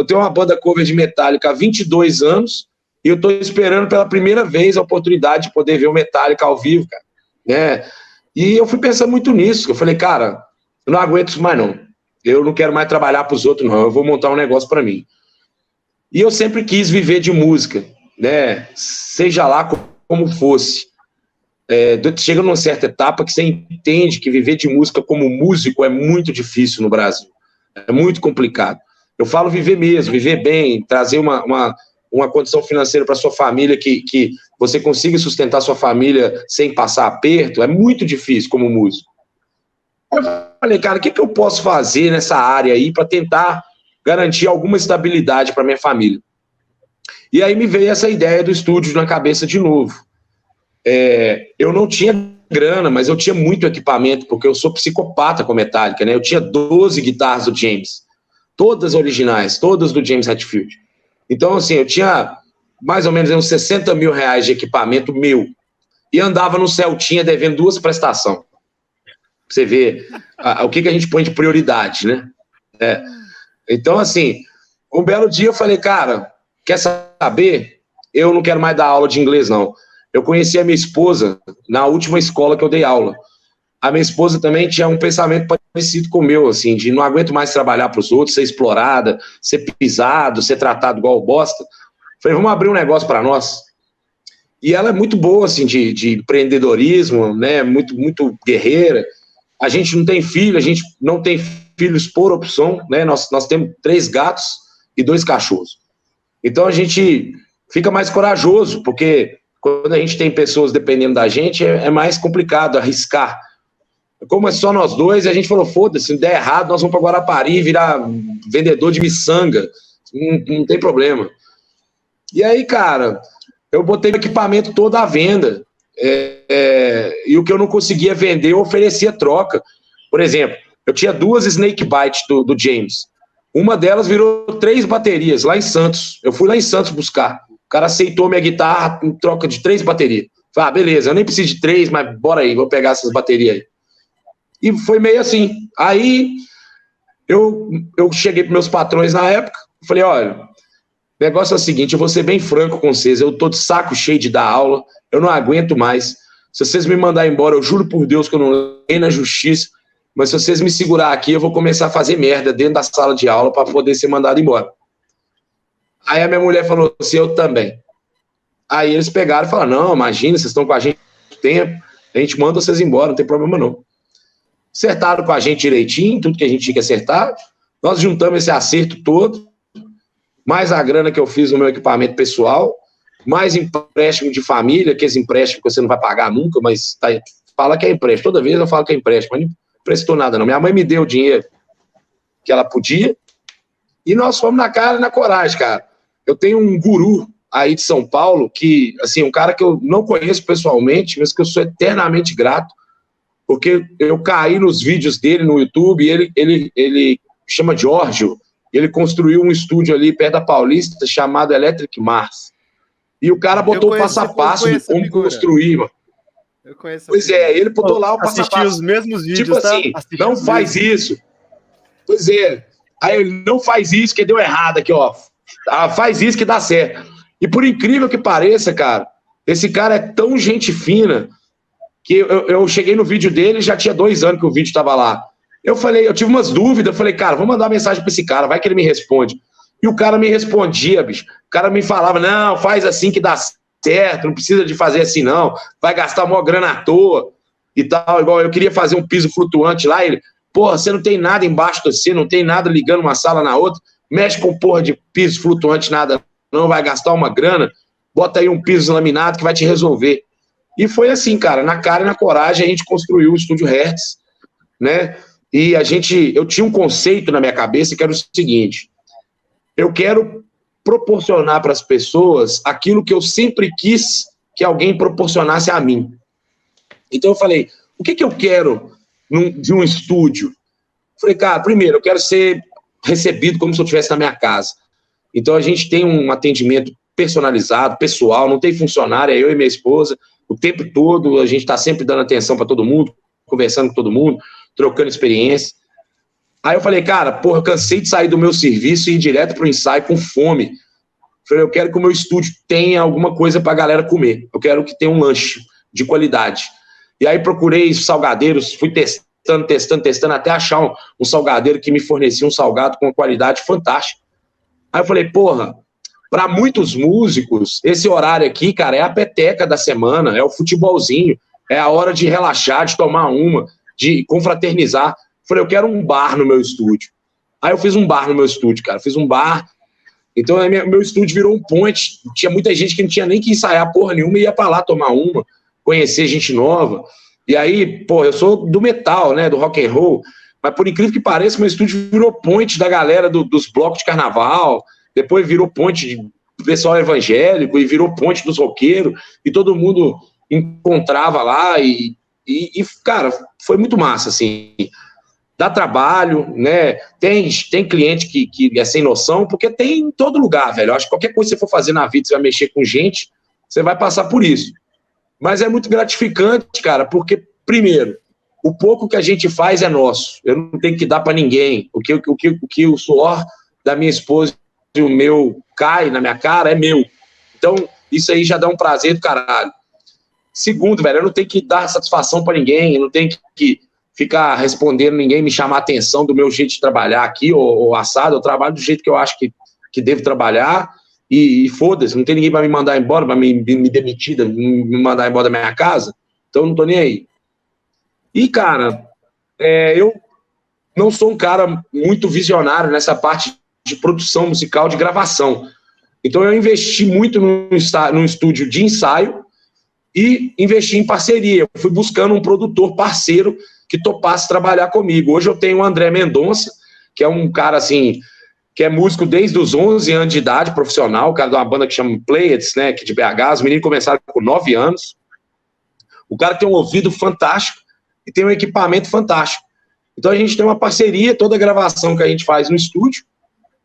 tenho uma banda cover de Metallica há 22 anos e eu estou esperando pela primeira vez a oportunidade de poder ver o Metallica ao vivo, cara, né? E eu fui pensando muito nisso. Eu falei, cara, eu não aguento isso mais não. Eu não quero mais trabalhar para os outros, não. Eu vou montar um negócio para mim. E eu sempre quis viver de música, né? Seja lá como fosse. Chega numa certa etapa que você entende que viver de música como músico é muito difícil no Brasil. É muito complicado. Eu falo viver mesmo, viver bem, trazer uma condição financeira para sua família que você consiga sustentar sua família sem passar aperto, é muito difícil como músico. Eu falei, cara, o que eu posso fazer nessa área aí para tentar garantir alguma estabilidade para minha família? E aí me veio essa ideia do estúdio na cabeça de novo. Eu não tinha grana, mas eu tinha muito equipamento, porque eu sou psicopata com Metallica, né? Eu tinha 12 guitarras do James, todas originais, todas do James Hetfield. Então, assim, eu tinha mais ou menos uns 60 mil reais de equipamento meu, e andava no Celtinha devendo 2 prestações. Pra você ver o que a gente põe de prioridade, né? Então, assim, um belo dia eu falei, cara, quer saber? Eu não quero mais dar aula de inglês, não. Eu conheci a minha esposa na última escola que eu dei aula. A minha esposa também tinha um pensamento parecido com o meu, assim, de não aguento mais trabalhar para os outros, ser explorada, ser pisado, ser tratado igual bosta. Falei, vamos abrir um negócio para nós. E ela é muito boa, assim, de empreendedorismo, né, muito, muito guerreira. A gente não tem filho, a gente não tem filhos por opção, né, nós temos 3 gatos e 2 cachorros. Então a gente fica mais corajoso, porque quando a gente tem pessoas dependendo da gente, é mais complicado arriscar. Como é só nós dois, a gente falou, foda-se, se der errado, nós vamos para Guarapari e virar vendedor de miçanga. Não tem problema. E aí, cara, eu botei o equipamento todo à venda. E o que eu não conseguia vender, eu oferecia troca. Por exemplo, eu tinha 2 Snake Bite do James. Uma delas virou 3 baterias lá em Santos. Eu fui lá em Santos buscar. O cara aceitou minha guitarra em troca de 3 baterias. Falei, beleza, eu nem preciso de 3, mas bora aí, vou pegar essas baterias aí. E foi meio assim. Aí eu cheguei para meus patrões na época, falei, olha, o negócio é o seguinte, eu vou ser bem franco com vocês, eu tô de saco cheio de dar aula, eu não aguento mais. Se vocês me mandarem embora, eu juro por Deus que eu não leio na justiça, mas se vocês me segurar aqui, eu vou começar a fazer merda dentro da sala de aula para poder ser mandado embora. Aí a minha mulher falou assim, eu também. Aí eles pegaram e falaram, não, imagina, vocês estão com a gente há muito tempo, a gente manda vocês embora, não tem problema não. Acertaram com a gente direitinho, tudo que a gente tinha que acertar, nós juntamos esse acerto todo, mais a grana que eu fiz no meu equipamento pessoal, mais empréstimo de família, que esse empréstimo que você não vai pagar nunca, mas fala que é empréstimo, toda vez eu falo que é empréstimo, mas não prestou nada não. Minha mãe me deu o dinheiro que ela podia, e nós fomos na cara e na coragem, cara. Eu tenho um guru aí de São Paulo, que, assim, um cara que eu não conheço pessoalmente, mas que eu sou eternamente grato, porque eu caí nos vídeos dele no YouTube, e ele chama Giorgio, ele construiu um estúdio ali perto da Paulista, chamado Electric Mars. E o cara botou o passo a passo de como construir, mano. Eu conheço. Pois é, ele botou lá o passo a passo. Os mesmos vídeos, tipo assim, não faz isso. Pois é. Aí ele não faz isso que deu errado aqui, ó. Faz isso que dá certo. E por incrível que pareça, cara, esse cara é tão gente fina que eu cheguei no vídeo dele, já tinha 2 anos que o vídeo estava lá. Eu tive umas dúvidas, eu falei, cara, vou mandar uma mensagem para esse cara, vai que ele me responde. E o cara me respondia, bicho. O cara me falava, não, faz assim que dá certo, não precisa de fazer assim não, vai gastar maior grana à toa e tal. Igual eu queria fazer um piso flutuante lá, ele, porra, você não tem nada embaixo de você, não tem nada ligando uma sala na outra, mexe com porra de piso flutuante nada, não vai gastar uma grana, bota aí um piso laminado que vai te resolver. E foi assim, cara, na cara e na coragem a gente construiu o Estúdio Hertz, né? E eu tinha um conceito na minha cabeça que era o seguinte, eu quero proporcionar para as pessoas aquilo que eu sempre quis que alguém proporcionasse a mim. Então eu falei, o que eu quero de um estúdio? Falei, cara, primeiro, eu quero ser recebido como se eu estivesse na minha casa. Então a gente tem um atendimento personalizado, pessoal, não tem funcionário, é eu e minha esposa, o tempo todo a gente está sempre dando atenção para todo mundo, conversando com todo mundo, trocando experiência. Aí eu falei, cara, porra, eu cansei de sair do meu serviço e ir direto pro ensaio com fome. Falei, eu quero que o meu estúdio tenha alguma coisa pra galera comer. Eu quero que tenha um lanche de qualidade. E aí procurei salgadeiros, fui testando, até achar um salgadeiro que me fornecia um salgado com uma qualidade fantástica. Aí eu falei, porra, para muitos músicos, esse horário aqui, cara, é a peteca da semana, é o futebolzinho, é a hora de relaxar, de tomar uma, de confraternizar. Falei, eu quero um bar no meu estúdio. Aí eu fiz um bar no meu estúdio, cara. Fiz um bar. Então, meu estúdio virou um ponte. Tinha muita gente que não tinha nem que ensaiar porra nenhuma e ia pra lá tomar uma, conhecer gente nova. E aí, pô, eu sou do metal, né, do rock and roll, mas por incrível que pareça, meu estúdio virou ponte da galera dos blocos de carnaval, depois virou ponte do pessoal evangélico e virou ponte dos roqueiros, e todo mundo encontrava lá e cara, foi muito massa, assim. Dá trabalho, né? Tem cliente que é sem noção, porque tem em todo lugar, velho. Eu acho que qualquer coisa que você for fazer na vida, você vai mexer com gente, você vai passar por isso. Mas é muito gratificante, cara, porque, primeiro, o pouco que a gente faz é nosso. Eu não tenho que dar para ninguém. O que o suor da minha esposa e o meu cai na minha cara é meu. Então, isso aí já dá um prazer do caralho. Segundo, velho, eu não tenho que dar satisfação para ninguém, eu não tenho que ficar respondendo ninguém, me chamar a atenção do meu jeito de trabalhar aqui, ou assado. Eu trabalho do jeito que eu acho que devo trabalhar, e foda-se, não tem ninguém para me mandar embora, para me demitir, me mandar embora da minha casa, então eu não tô nem aí. E, cara, eu não sou um cara muito visionário nessa parte de produção musical, de gravação. Então eu investi muito num estúdio de ensaio e investi em parceria. Eu fui buscando um produtor parceiro que topasse trabalhar comigo. Hoje eu tenho o André Mendonça, que é um cara, assim, que é músico desde os 11 anos de idade, profissional, cara de uma banda que chama Players, né, que de BH, os meninos começaram com 9 anos. O cara tem um ouvido fantástico e tem um equipamento fantástico. Então a gente tem uma parceria, toda a gravação que a gente faz no estúdio,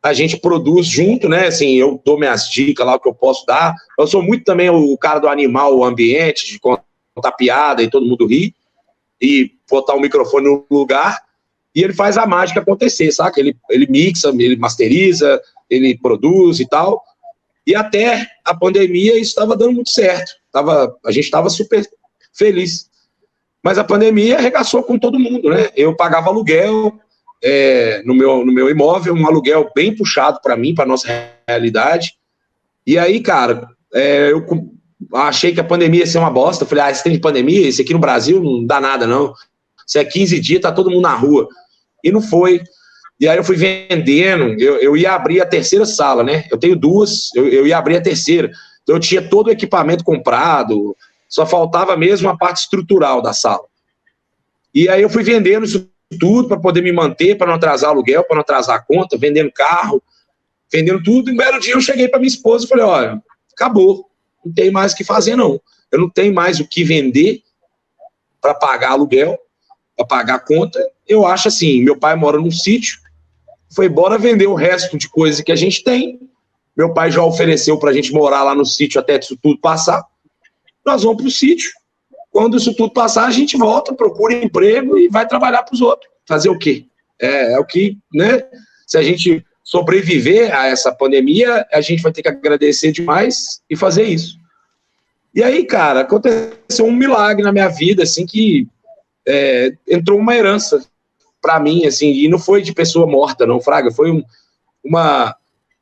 a gente produz junto, né? Assim, eu dou minhas dicas lá, o que eu posso dar. Eu sou muito também o cara do animal, o ambiente, de contar piada e todo mundo rir, e botar o microfone no lugar, e ele faz a mágica acontecer, saca? Ele mixa, ele masteriza, ele produz e tal. E até a pandemia isso estava dando muito certo. A gente estava super feliz. Mas a pandemia arregaçou com todo mundo, né? Eu pagava aluguel no meu imóvel, um aluguel bem puxado para mim, para nossa realidade. E aí, cara, eu achei que a pandemia ia ser uma bosta. Falei, esse tem de pandemia, esse aqui no Brasil não dá nada, não. Se é 15 dias, tá todo mundo na rua. E não foi. E aí eu fui vendendo, eu ia abrir a terceira sala, né? Eu tenho duas, eu ia abrir a terceira. Então eu tinha todo o equipamento comprado, só faltava mesmo a parte estrutural da sala. E aí eu fui vendendo isso tudo para poder me manter, para não atrasar aluguel, para não atrasar a conta, vendendo carro, vendendo tudo. E um belo dia eu cheguei para minha esposa e falei, olha, acabou, não tem mais o que fazer, não. Eu não tenho mais o que vender para pagar aluguel, para pagar a conta. Eu acho assim, meu pai mora num sítio, foi bora vender o resto de coisas que a gente tem. Meu pai já ofereceu para a gente morar lá no sítio até isso tudo passar. Nós vamos para o sítio. Quando isso tudo passar, a gente volta, procura emprego e vai trabalhar para os outros. Fazer o quê? É o que, né? Se a gente sobreviver a essa pandemia, a gente vai ter que agradecer demais e fazer isso. E aí, cara, aconteceu um milagre na minha vida, assim, que entrou uma herança para mim, assim, e não foi de pessoa morta, não, Fraga, foi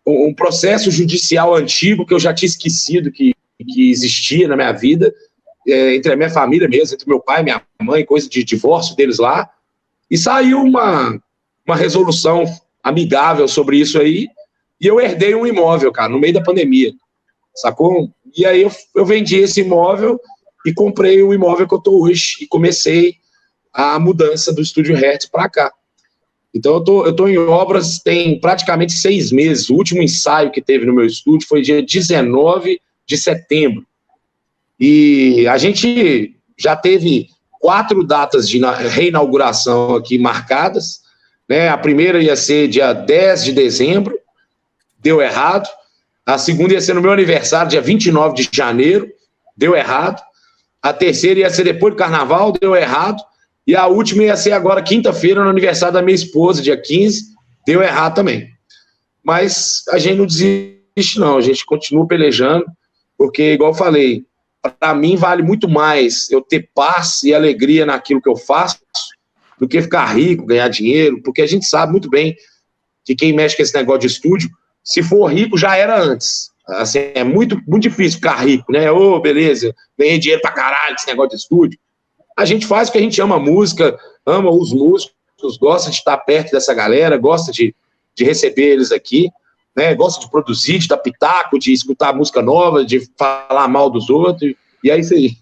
um processo judicial antigo que eu já tinha esquecido que existia na minha vida, entre a minha família mesmo, entre meu pai e minha mãe, coisa de divórcio deles lá, e saiu uma resolução amigável sobre isso aí, e eu herdei um imóvel, cara, no meio da pandemia, sacou? E aí eu vendi esse imóvel e comprei o imóvel que eu tô hoje, e comecei a mudança do Estúdio Hertz para cá. Então eu tô em obras tem praticamente 6 meses. O último ensaio que teve no meu estúdio foi dia 19 de setembro. E a gente já teve 4 datas de reinauguração aqui marcadas, né? A primeira ia ser dia 10 de dezembro, deu errado. A segunda ia ser no meu aniversário, dia 29 de janeiro, deu errado. A terceira ia ser depois do carnaval, deu errado. E a última ia ser agora, quinta-feira, no aniversário da minha esposa, dia 15, deu errado também. Mas a gente não desiste, não. A gente continua pelejando, porque, igual eu falei, para mim vale muito mais eu ter paz e alegria naquilo que eu faço do que ficar rico, ganhar dinheiro, porque a gente sabe muito bem que quem mexe com esse negócio de estúdio, se for rico, já era antes. Assim, é muito, muito difícil ficar rico, né? Beleza, ganhei dinheiro pra caralho esse negócio de estúdio. A gente faz porque a gente ama a música, ama os músicos, gosta de estar perto dessa galera, gosta de receber eles aqui, né? Gosta de produzir, de dar pitaco, de escutar música nova, de falar mal dos outros, e é isso aí.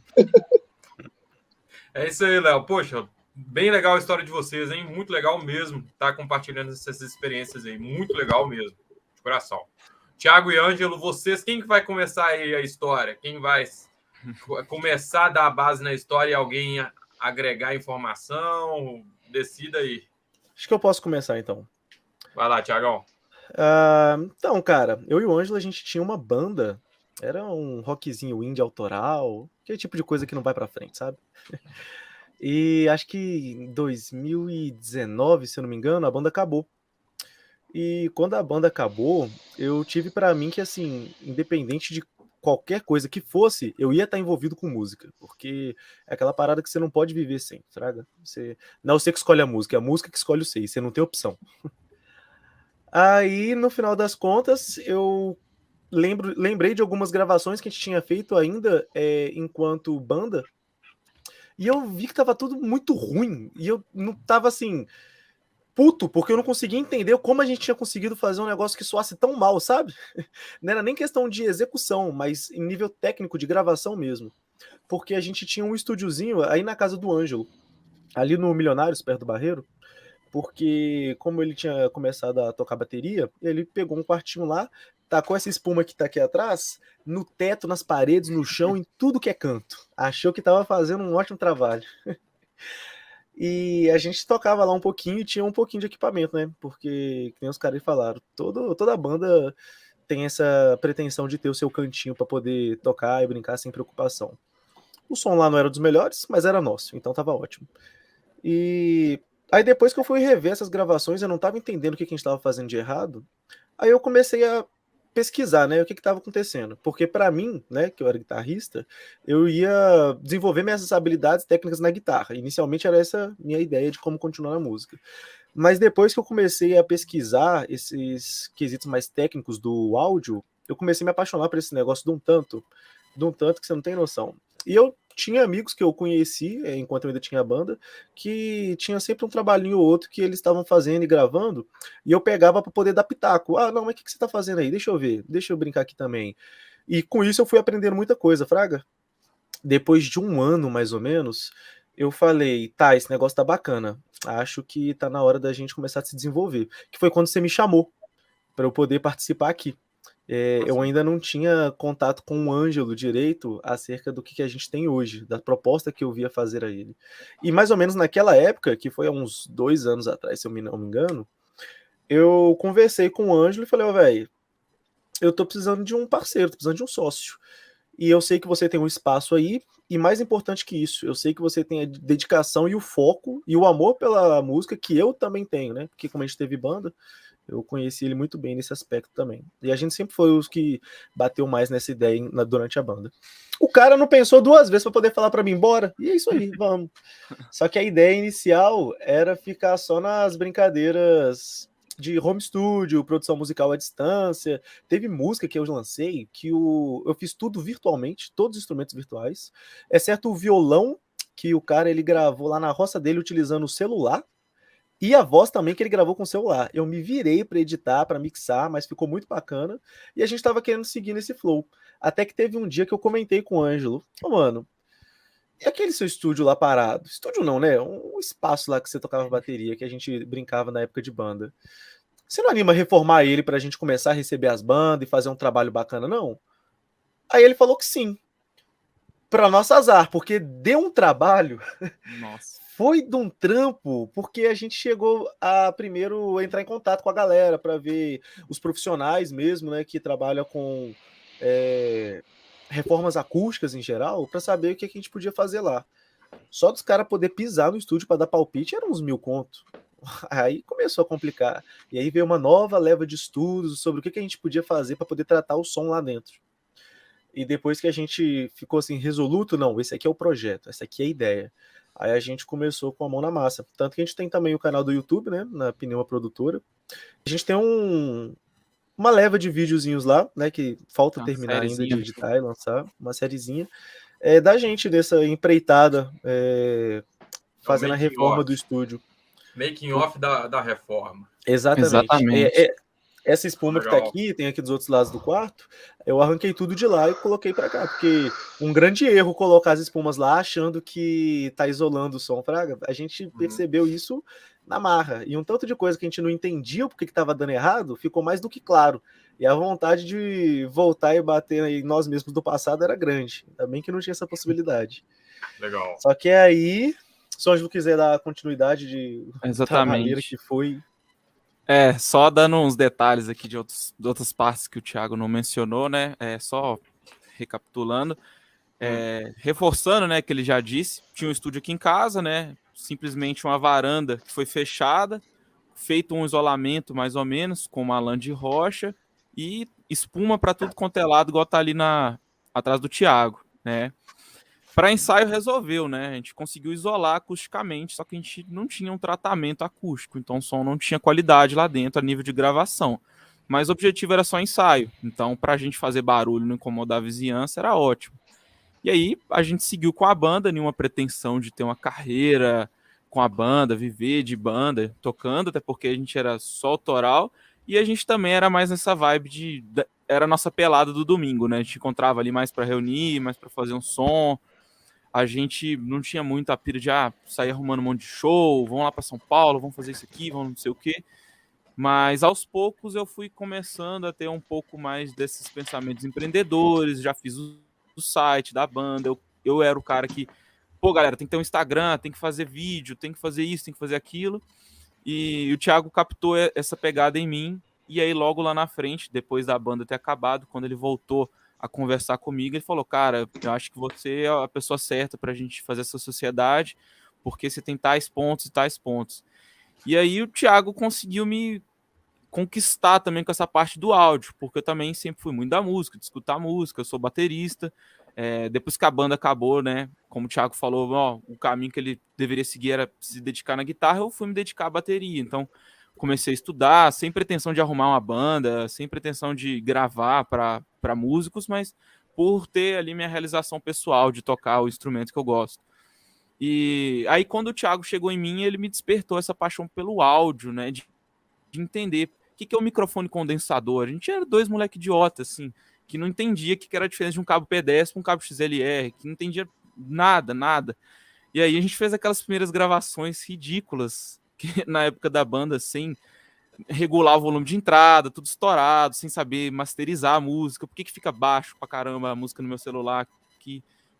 É isso aí, Léo. Poxa, bem legal a história de vocês, hein? Muito legal mesmo estar compartilhando essas experiências aí. Muito legal mesmo, de coração. Thiago e Ângelo, vocês, quem que vai começar aí a história? Quem vai começar a dar a base na história e alguém agregar informação? Decida aí. Acho que eu posso começar, então. Vai lá, Thiagão. Então, cara, eu e o Ângelo, a gente tinha uma banda, era um rockzinho indie autoral, aquele tipo de coisa que não vai pra frente, sabe? E acho que em 2019, se eu não me engano, a banda acabou. E quando a banda acabou, eu tive pra mim que, assim, independente de qualquer coisa que fosse, eu ia estar envolvido com música, porque é aquela parada que você não pode viver sem, fraga. Não é você que escolhe a música, é a música que escolhe você, e você não tem opção. Aí, no final das contas, eu lembrei de algumas gravações que a gente tinha feito ainda enquanto banda, e eu vi que tava tudo muito ruim, e eu não tava assim... puto, porque eu não conseguia entender como a gente tinha conseguido fazer um negócio que soasse tão mal, sabe? Não era nem questão de execução, mas em nível técnico de gravação mesmo. Porque a gente tinha um estúdiozinho aí na casa do Ângelo, ali no Milionários, perto do Barreiro, porque como ele tinha começado a tocar bateria, ele pegou um quartinho lá, tacou essa espuma que tá aqui atrás, no teto, nas paredes, no chão, em tudo que é canto. Achou que tava fazendo um ótimo trabalho. E a gente tocava lá um pouquinho e tinha um pouquinho de equipamento, né? Porque, que nem os caras falaram, toda banda tem essa pretensão de ter o seu cantinho para poder tocar e brincar sem preocupação. O som lá não era dos melhores, mas era nosso, então tava ótimo. E aí depois que eu fui rever essas gravações, eu não tava entendendo o que a gente tava fazendo de errado. Aí eu comecei a pesquisar, né, o que estava acontecendo. Porque para mim, né, que eu era guitarrista, eu ia desenvolver minhas habilidades técnicas na guitarra. Inicialmente era essa minha ideia de como continuar na música. Mas depois que eu comecei a pesquisar esses quesitos mais técnicos do áudio, eu comecei a me apaixonar por esse negócio de um tanto que você não tem noção. E eu tinha amigos que eu conheci, enquanto eu ainda tinha banda, que tinha sempre um trabalhinho ou outro que eles estavam fazendo e gravando, e eu pegava para poder dar pitaco. Ah, não, mas o que você tá fazendo aí? Deixa eu ver, deixa eu brincar aqui também. E com isso eu fui aprendendo muita coisa, fraga. Depois de um ano, mais ou menos, eu falei, tá, esse negócio tá bacana. Acho que tá na hora da gente começar a se desenvolver. Que foi quando você me chamou para eu poder participar aqui. Eu ainda não tinha contato com o Ângelo direito acerca do que a gente tem hoje, da proposta que eu via fazer a ele. E mais ou menos naquela época, que foi há uns 2 anos atrás, se eu não me engano, eu conversei com o Ângelo e falei, ó, velho, eu tô precisando de um parceiro, tô precisando de um sócio. E eu sei que você tem um espaço aí, e mais importante que isso, eu sei que você tem a dedicação e o foco e o amor pela música que eu também tenho, né? Porque como a gente teve banda, eu conheci ele muito bem nesse aspecto também. E a gente sempre foi os que bateu mais nessa ideia durante a banda. O cara não pensou 2 vezes para poder falar para mim, bora. E é isso aí, vamos. Só que a ideia inicial era ficar só nas brincadeiras de home studio, produção musical à distância. Teve música que eu lancei que eu fiz tudo virtualmente, todos os instrumentos virtuais, exceto o violão, que o cara ele gravou lá na roça dele utilizando o celular. E a voz também que ele gravou com o celular. Eu me virei para editar, para mixar, mas ficou muito bacana. E a gente tava querendo seguir nesse flow. Até que teve um dia que eu comentei com o Ângelo. Ô, mano, e aquele seu estúdio lá parado? Estúdio não, né? Um espaço lá que você tocava bateria, que a gente brincava na época de banda. Você não anima a reformar ele pra gente começar a receber as bandas e fazer um trabalho bacana, não? Aí ele falou que sim. Pra nosso azar, porque deu um trabalho. Nossa. Foi de um trampo, porque a gente chegou a primeiro entrar em contato com a galera para ver os profissionais mesmo, né, que trabalham com reformas acústicas em geral, para saber o que a gente podia fazer lá. Só dos caras poder pisar no estúdio para dar palpite era uns 1.000 conto. Aí começou a complicar. E aí veio uma nova leva de estudos sobre o que a gente podia fazer para poder tratar o som lá dentro. E depois que a gente ficou assim resoluto, não, esse aqui é o projeto, essa aqui é a ideia. Aí a gente começou com a mão na massa. Tanto que a gente tem também o canal do YouTube, né? Na Pneuma Produtora. A gente tem uma leva de videozinhos lá, né? Que falta terminar ainda de editar e lançar. Uma sériezinha. Da gente nessa empreitada, fazendo a reforma do estúdio. Making off da reforma. Exatamente. Essa espuma que tá aqui, tem aqui dos outros lados do quarto, eu arranquei tudo de lá e coloquei pra cá, porque um grande erro colocar as espumas lá achando que tá isolando o som, fraga. A gente percebeu isso na marra. E um tanto de coisa que a gente não entendia porque que tava dando errado, ficou mais do que claro. E a vontade de voltar e bater em nós mesmos do passado era grande. Ainda bem que não tinha essa possibilidade. Legal. Só que aí, se o Ângelo quiser dar continuidade da maneira que foi... Só dando uns detalhes aqui de outras partes que o Thiago não mencionou, né? Só recapitulando, reforçando, né, que ele já disse, tinha um estúdio aqui em casa, né? Simplesmente uma varanda que foi fechada, feito um isolamento mais ou menos, com uma lã de rocha e espuma para tudo quanto é lado, igual tá ali atrás do Thiago, né? Para ensaio resolveu, né? A gente conseguiu isolar acusticamente, só que a gente não tinha um tratamento acústico, então o som não tinha qualidade lá dentro a nível de gravação. Mas o objetivo era só ensaio, então para a gente fazer barulho e não incomodar a vizinhança era ótimo. E aí a gente seguiu com a banda, nenhuma pretensão de ter uma carreira com a banda, viver de banda, tocando, até porque a gente era só autoral, e a gente também era mais nessa vibe era a nossa pelada do domingo, né? A gente encontrava ali mais para reunir, mais para fazer um som. A gente não tinha muito a pira de sair arrumando um monte de show, vamos lá para São Paulo, vamos fazer isso aqui, vamos não sei o quê. Mas aos poucos eu fui começando a ter um pouco mais desses pensamentos empreendedores, já fiz o site da banda, eu era o cara que pô, galera, tem que ter um Instagram, tem que fazer vídeo, tem que fazer isso, tem que fazer aquilo. E o Thiago captou essa pegada em mim. E aí, logo lá na frente, depois da banda ter acabado, quando ele voltou a conversar comigo, ele falou, cara, eu acho que você é a pessoa certa pra gente fazer essa sociedade, porque você tem tais pontos e tais pontos. E aí o Thiago conseguiu me conquistar também com essa parte do áudio, porque eu também sempre fui muito da música, de escutar música, eu sou baterista. Depois que a banda acabou, né, como o Thiago falou, ó, o caminho que ele deveria seguir era se dedicar na guitarra, eu fui me dedicar à bateria. Então comecei a estudar, sem pretensão de arrumar uma banda, sem pretensão de gravar para músicos, mas por ter ali minha realização pessoal de tocar o instrumento que eu gosto. E aí quando o Thiago chegou em mim, ele me despertou essa paixão pelo áudio, né, de entender o que é o microfone condensador. A gente era dois moleque idiota, assim, que não entendia o que era a diferença de um cabo P10 para um cabo XLR, que não entendia nada. E aí a gente fez aquelas primeiras gravações ridículas, que na época da banda, sem regular o volume de entrada, tudo estourado, sem saber masterizar a música, por que fica baixo pra caramba a música no meu celular,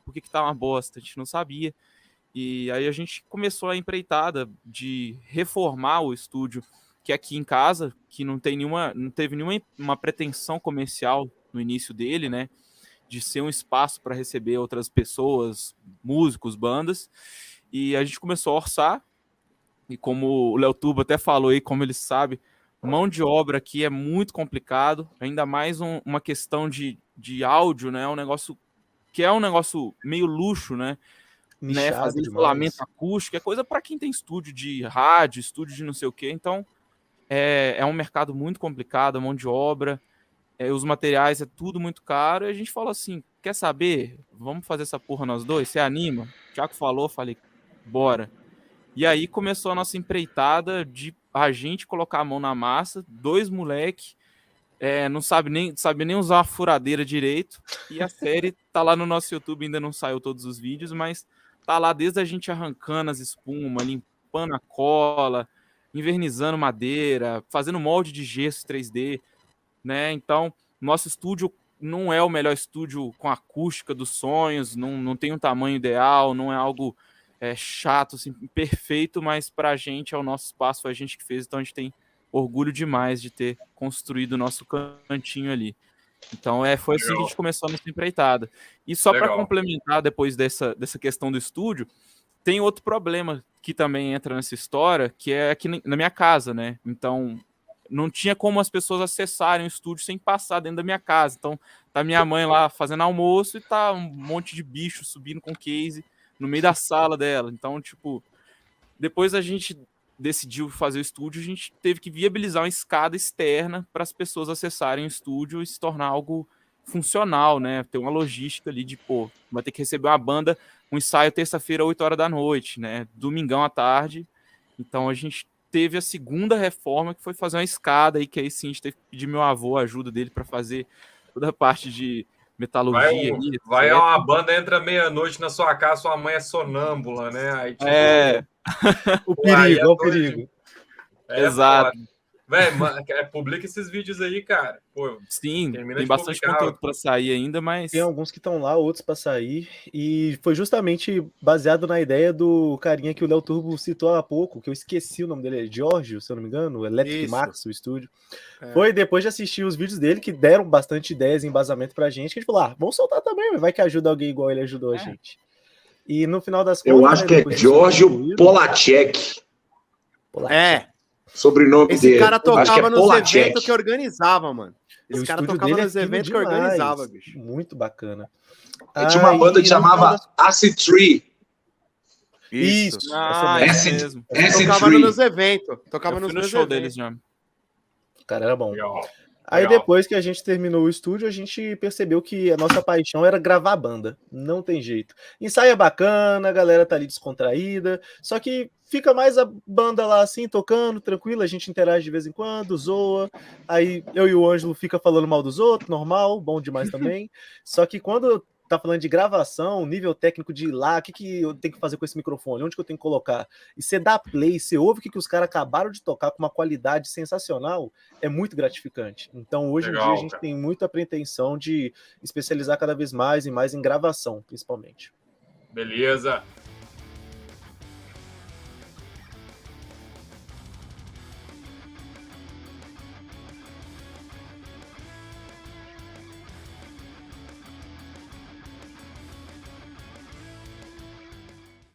por que tá uma bosta, a gente não sabia. E aí a gente começou a empreitada de reformar o estúdio, que é aqui em casa, que não teve nenhuma pretensão comercial no início dele, né, de ser um espaço para receber outras pessoas, músicos, bandas, e a gente começou a orçar, e como o Léo Turbo até falou aí, como ele sabe, mão de obra aqui é muito complicado, ainda mais uma questão de áudio, né, um negócio meio luxo, né, fazer isolamento acústico, é coisa para quem tem estúdio de rádio, estúdio de não sei o quê, então é um mercado muito complicado, a mão de obra, os materiais é tudo muito caro, e a gente falou assim, quer saber? Vamos fazer essa porra nós dois? Você anima? O Thiago falou, falei, bora. E aí começou a nossa empreitada de a gente colocar a mão na massa, dois moleque, não sabe nem usar a furadeira direito, e a série tá lá no nosso YouTube, ainda não saiu todos os vídeos, mas tá lá desde a gente arrancando as espumas, limpando a cola, invernizando madeira, fazendo molde de gesso 3D, né? Então, nosso estúdio não é o melhor estúdio com a acústica dos sonhos, não tem um tamanho ideal, não é algo chato, assim, perfeito, mas pra gente é o nosso espaço, foi a gente que fez, então a gente tem orgulho demais de ter construído o nosso cantinho ali. Então foi assim que a gente começou a nossa empreitada. E só para complementar depois dessa questão do estúdio, tem outro problema que também entra nessa história, que é aqui na minha casa, né? Então, não tinha como as pessoas acessarem o estúdio sem passar dentro da minha casa. Então, tá minha mãe lá fazendo almoço e tá um monte de bicho subindo com case no meio da sala dela. Então, tipo, depois a gente decidiu fazer o estúdio, a gente teve que viabilizar uma escada externa para as pessoas acessarem o estúdio e se tornar algo funcional, né? Ter uma logística ali de, vai ter que receber uma banda, um ensaio terça-feira, 8 horas da noite, né? Domingão à tarde. Então a gente teve a segunda reforma, que foi fazer uma escada aí, que aí sim a gente teve que pedir meu avô, a ajuda dele para fazer toda a parte de metalurgia. Vai uma banda, entra meia-noite na sua casa, sua mãe é sonâmbula, né? Aí, tipo, o perigo, o perigo. Exato. Velho, publica esses vídeos aí, cara. Pô, sim, tem bastante conteúdo para sair ainda, mas... Tem alguns que estão lá, outros para sair. E foi justamente baseado na ideia do carinha que o Léo Turbo citou há pouco, que eu esqueci o nome dele, é Giorgio, se eu não me engano, o Electric Max, o estúdio. Foi depois de assistir os vídeos dele, que deram bastante ideias e embasamento pra gente, que a gente falou, vamos soltar também, vai que ajuda alguém igual ele ajudou a gente. E no final das contas... Eu acho que é Giorgio Polacek. Sobrenome dele. Esse cara tocava nos eventos que organizava, mano. Esse cara tocava nos eventos que organizava, bicho. Muito bacana. Tinha uma banda que chamava Acid Tree. Isso. Acid tocava nos eventos. Tocava nos show deles já. O cara era bom. Aí depois que a gente terminou o estúdio, a gente percebeu que a nossa paixão era gravar banda. Não tem jeito. Ensaio é bacana, a galera tá ali descontraída, só que fica mais a banda lá assim, tocando, tranquilo, a gente interage de vez em quando, zoa, aí eu e o Ângelo fica falando mal dos outros, normal, bom demais também. Só que quando tá falando de gravação, nível técnico de ir lá, o que eu tenho que fazer com esse microfone, onde que eu tenho que colocar? E você dá play, você ouve o que os caras acabaram de tocar com uma qualidade sensacional, é muito gratificante. Então hoje em dia a gente tem muita pretensão de especializar cada vez mais e mais em gravação, principalmente. Beleza.